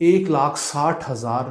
1,60,000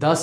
10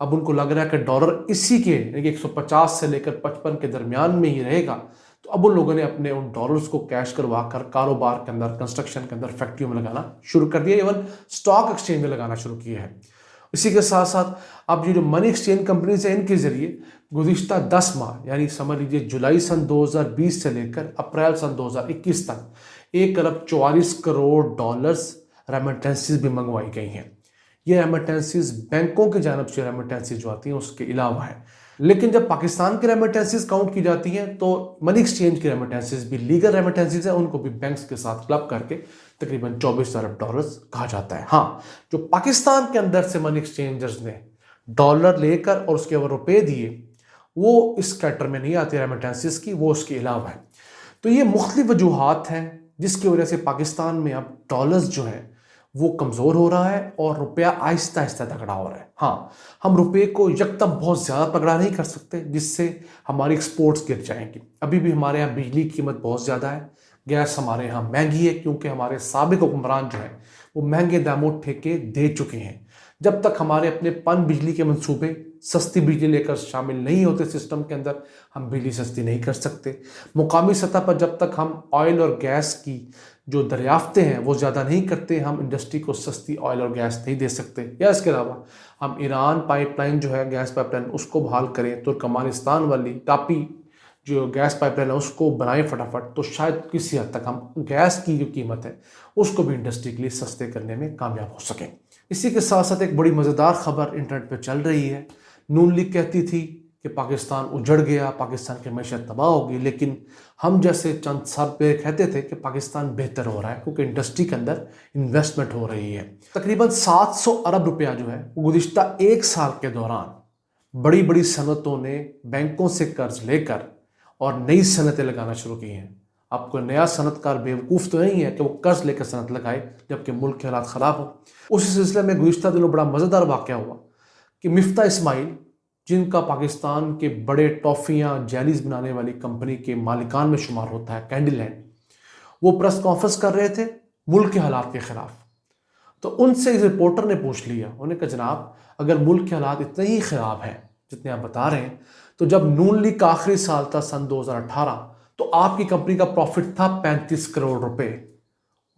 اب ان کو لگ رہا ہے کہ ڈالر اسی کے یعنی کہ 150 سے لے کر 55 کے درمیان میں ہی رہے گا، تو اب ان لوگوں نے اپنے ان ڈالرز کو کیش کروا کر کاروبار کے اندر، کنسٹرکشن کے اندر، فیکٹریوں میں لگانا شروع کر دیا، ایون اسٹاک ایکسچینج میں لگانا شروع کیا ہے۔ اسی کے ساتھ ساتھ اب یہ جو منی ایکسچینج کمپنیز ہیں، ان کے ذریعے گزشتہ 10 ماہ یعنی سمجھ لیجیے جولائی سن 2020 سے لے کر اپریل سن 2021 تک 1 ارب 44 کروڑ ڈالرز ریمیٹنسز بھی منگوائی گئی ہیں۔ یہ ریمیٹنسز بینکوں کی جانب سے ریمیٹنسز جو آتی ہیں اس کے علاوہ ہے، لیکن جب پاکستان کی ریمیٹنسز کاؤنٹ کی جاتی ہیں تو منی ایکسچینج کی ریمیٹنسز بھی لیگل ریمیٹنسز ہیں، ان کو بھی بینکس کے ساتھ کلب کر کے تقریباً 24 ارب ڈالرز کہا جاتا ہے۔ ہاں، جو پاکستان کے اندر سے منی ایکسچینجرز نے ڈالر لے کر اور اس کے اوپر روپے دیے، وہ اس کیٹر میں نہیں آتے ریمیٹنسز کی، وہ اس کے علاوہ ہے۔ تو یہ مختلف وجوہات ہیں جس کی وجہ سے پاکستان میں اب ڈالرز جو ہے وہ کمزور ہو رہا ہے اور روپیہ آہستہ آہستہ تگڑا ہو رہا ہے۔ ہاں، ہم روپے کو یکدم بہت زیادہ تگڑا نہیں کر سکتے جس سے ہماری ایکسپورٹس گر جائیں گی۔ ابھی بھی ہمارے یہاں بجلی کی قیمت بہت زیادہ ہے، گیس ہمارے یہاں مہنگی ہے کیونکہ ہمارے سابق حکمران جو ہیں وہ مہنگے داموں ٹھیکے دے چکے ہیں۔ جب تک ہمارے اپنے پن بجلی کے منصوبے سستی بجلی لے کر شامل نہیں ہوتے سسٹم کے اندر، ہم بجلی سستی نہیں کر سکتے۔ مقامی سطح پر جب تک ہم آئل اور گیس کی جو دریافتیں ہیں وہ زیادہ نہیں کرتے، ہم انڈسٹری کو سستی آئل اور گیس نہیں دے سکتے۔ یا اس کے علاوہ ہم ایران پائپ لائن جو ہے، گیس پائپ لائن، اس کو بحال کریں، ترکمانستان والی ٹاپی جو گیس پائپ لائن ہے اس کو بنائیں فٹافٹ، تو شاید کسی حد تک ہم گیس کی جو قیمت ہے اس کو بھی انڈسٹری کے لیے سستے کرنے میں کامیاب ہو سکیں۔ اسی کے ساتھ ساتھ ایک بڑی مزیدار خبر انٹرنیٹ پہ چل رہی ہے۔ نون لیگ کہتی تھی کہ پاکستان اجڑ گیا، پاکستان کی معیشت تباہ ہوگی، لیکن ہم جیسے چند سال پہ کہتے تھے کہ پاکستان بہتر ہو رہا ہے کیونکہ انڈسٹری کے اندر انویسٹمنٹ ہو رہی ہے۔ تقریباً 700 ارب روپیہ جو ہے وہ گزشتہ 1 سال کے دوران بڑی بڑی صنعتوں نے بینکوں سے قرض لے کر اور نئی صنعتیں لگانا شروع کی ہیں۔ اب کوئی نیا صنعت کار بیوقوف تو نہیں ہے کہ وہ قرض لے کر صنعت لگائے جبکہ ملک کے حالات خراب ہوں۔ اسی سلسلے میں گزشتہ دنوں بڑا مزیدار واقعہ ہوا کہ مفتاح اسماعیل، جن کا پاکستان کے بڑے ٹافیاں جیلیز بنانے والی کمپنی کے مالکان میں شمار ہوتا ہے، کینڈی لینڈ، وہ پریس کانفرنس کر رہے تھے ملک کے حالات کے خلاف۔ تو ان سے اس رپورٹر نے پوچھ لیا، انہوں نے کہا جناب اگر ملک کے حالات اتنے ہی خراب ہیں جتنے آپ بتا رہے ہیں، تو جب نون لیگ کا آخری سال تھا سن 2018 تو آپ کی کمپنی کا پروفٹ تھا 35 کروڑ روپے،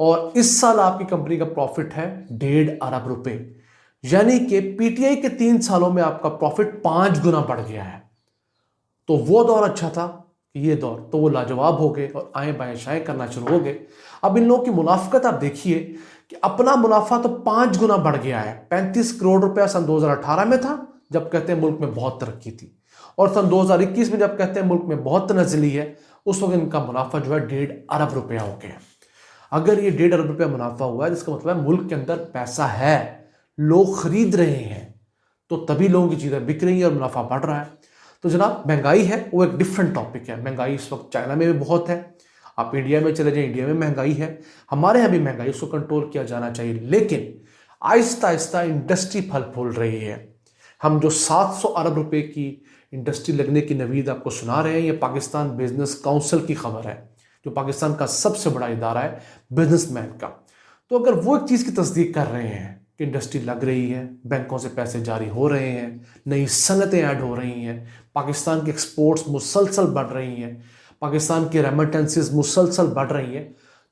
اور اس سال آپ کی کمپنی کا پروفٹ ہے 1.5 ارب روپے، یعنی کہ پی ٹی آئی کے 3 سالوں میں آپ کا پروفٹ 5 گنا بڑھ گیا ہے۔ تو وہ دور اچھا تھا کہ یہ دور تو وہ لاجواب ہو گئے اور آئیں بائیں شائیں کرنا شروع ہو گئے۔ اب ان لوگوں کی منافقت آپ دیکھیے کہ اپنا منافع تو 5 گنا بڑھ گیا ہے۔ 35 کروڑ روپیہ سن 2018 میں تھا جب کہتے ہیں ملک میں بہت ترقی تھی، اور سن 2021 میں جب کہتے ہیں ملک میں بہت تنزلی ہے، اس وقت ان کا منافع جو ہے 1.5 ارب روپیہ ہو گیا۔ اگر یہ 1.5 ارب روپیہ منافع ہوا ہے، جس کا مطلب ہے ملک کے اندر پیسہ ہے، لوگ خرید رہے ہیں، تو تبھی لوگوں کی چیزیں بک رہی ہیں اور منافع بڑھ رہا ہے۔ تو جناب مہنگائی ہے وہ ایک ڈیفرنٹ ٹاپک ہے۔ مہنگائی اس وقت چائنا میں بھی بہت ہے، آپ انڈیا میں چلے جائیں، انڈیا میں مہنگائی ہے، ہمارے یہاں بھی مہنگائی، اس کو کنٹرول کیا جانا چاہیے، لیکن آہستہ آہستہ انڈسٹری پھل پھول رہی ہے۔ ہم جو 700 ارب روپے کی انڈسٹری لگنے کی نوید آپ کو سنا رہے ہیں، یہ پاکستان بزنس کاؤنسل کی خبر ہے، جو پاکستان کا سب سے بڑا ادارہ ہے بزنس مین کا۔ تو اگر وہ ایک چیز کی تصدیق کر رہے ہیں کہ انڈسٹری لگ رہی ہے، بینکوں سے پیسے جاری ہو رہے ہیں، نئی صنعتیں ایڈ ہو رہی ہیں، پاکستان کی ایکسپورٹس مسلسل بڑھ رہی ہیں، پاکستان کی ریمیٹنسز مسلسل بڑھ رہی ہیں،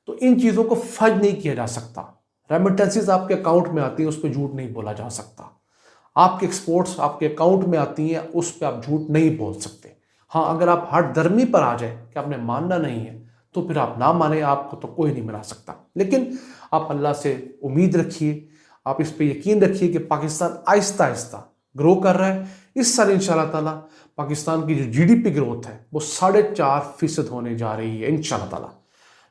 تو ان چیزوں کو فج نہیں کیا جا سکتا۔ ریمیٹنسز آپ کے اکاؤنٹ میں آتی ہیں، اس پہ جھوٹ نہیں بولا جا سکتا۔ آپ کے ایکسپورٹس آپ کے اکاؤنٹ میں آتی ہیں، اس پہ آپ جھوٹ نہیں بول سکتے۔ ہاں، اگر آپ ہٹ درمی پر آ جائیں کہ آپ نے ماننا نہیں ہے تو پھر آپ نہ مانیں، آپ کو تو کوئی نہیں منا سکتا، لیکن آپ اللہ سے امید رکھیے، آپ اس پہ یقین رکھیے کہ پاکستان آہستہ آہستہ گرو کر رہا ہے۔ اس سال انشاءاللہ تعالیٰ پاکستان کی جو جی ڈی پی گروتھ ہے وہ 4.5% ہونے جا رہی ہے انشاءاللہ تعالیٰ۔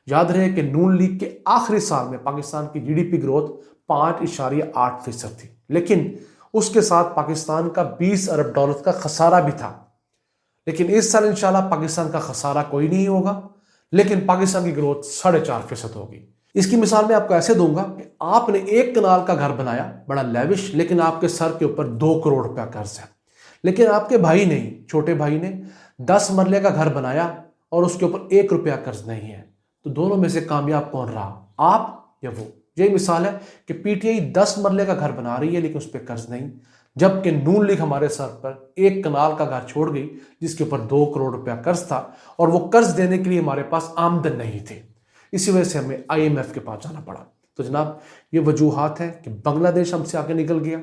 یاد رہے کہ نون لیگ کے آخری سال میں پاکستان کی جی ڈی پی گروتھ 5.8% تھی، لیکن اس کے ساتھ پاکستان کا 20 ارب ڈالر کا خسارہ بھی تھا۔ لیکن اس سال انشاءاللہ پاکستان کا خسارہ کوئی نہیں ہوگا، لیکن پاکستان کی گروتھ 4.5% ہوگی۔ اس کی مثال میں آپ کو ایسے دوں گا کہ آپ نے 1 کنال کا گھر بنایا بڑا لیوش، لیکن آپ کے سر کے اوپر 2 کروڑ روپیہ قرض ہے۔ لیکن آپ کے بھائی نے، چھوٹے بھائی نے 10 مرلے کا گھر بنایا اور اس کے اوپر 1 روپیہ قرض نہیں ہے، تو دونوں میں سے کامیاب کون رہا، آپ یا وہ یہی مثال ہے کہ پی ٹی آئی 10 مرلے کا گھر بنا رہی ہے لیکن اس پہ قرض نہیں، جبکہ نون لیگ ہمارے سر پر 1 کنال کا گھر چھوڑ گئی جس کے اوپر 2 کروڑ روپیہ قرض تھا، اور وہ قرض دینے کے لیے ہمارے پاس آمدن نہیں تھی، اسی وجہ سے ہمیں IMF کے پاس جانا پڑا۔ تو جناب یہ وجوہات ہیں کہ بنگلہ دیش ہم سے آگے نکل گیا،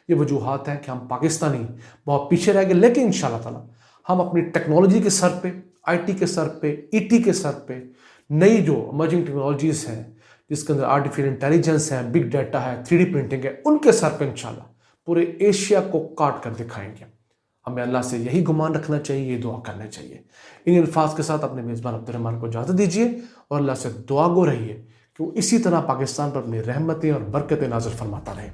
یہ وجوہات ہیں کہ ہم پاکستانی بہت پیچھے رہ گئے، لیکن انشاءاللہ تعالی ہم اپنی ٹیکنالوجی کے سر پہ، IT کے سر پہ، ET کے سر پہ، نئی جو ایمرجنگ ٹیکنالوجیز ہیں جس کے اندر آرٹیفیشل انٹیلیجنس ہے، بگ ڈیٹا ہے، 3D پرنٹنگ ہے، ان کے سر پہ انشاءاللہ پورے ایشیا کو کاٹ کر دکھائیں گے۔ ہمیں اللہ سے یہی گمان رکھنا چاہیے، یہ دعا کرنا چاہیے۔ ان الفاظ کے ساتھ اپنے میزبان عبدالرحمان کو اجازت دیجیے اور اللہ سے دعا گو رہیے کہ وہ اسی طرح پاکستان پر اپنی رحمتیں اور برکتیں نازل فرماتا رہے۔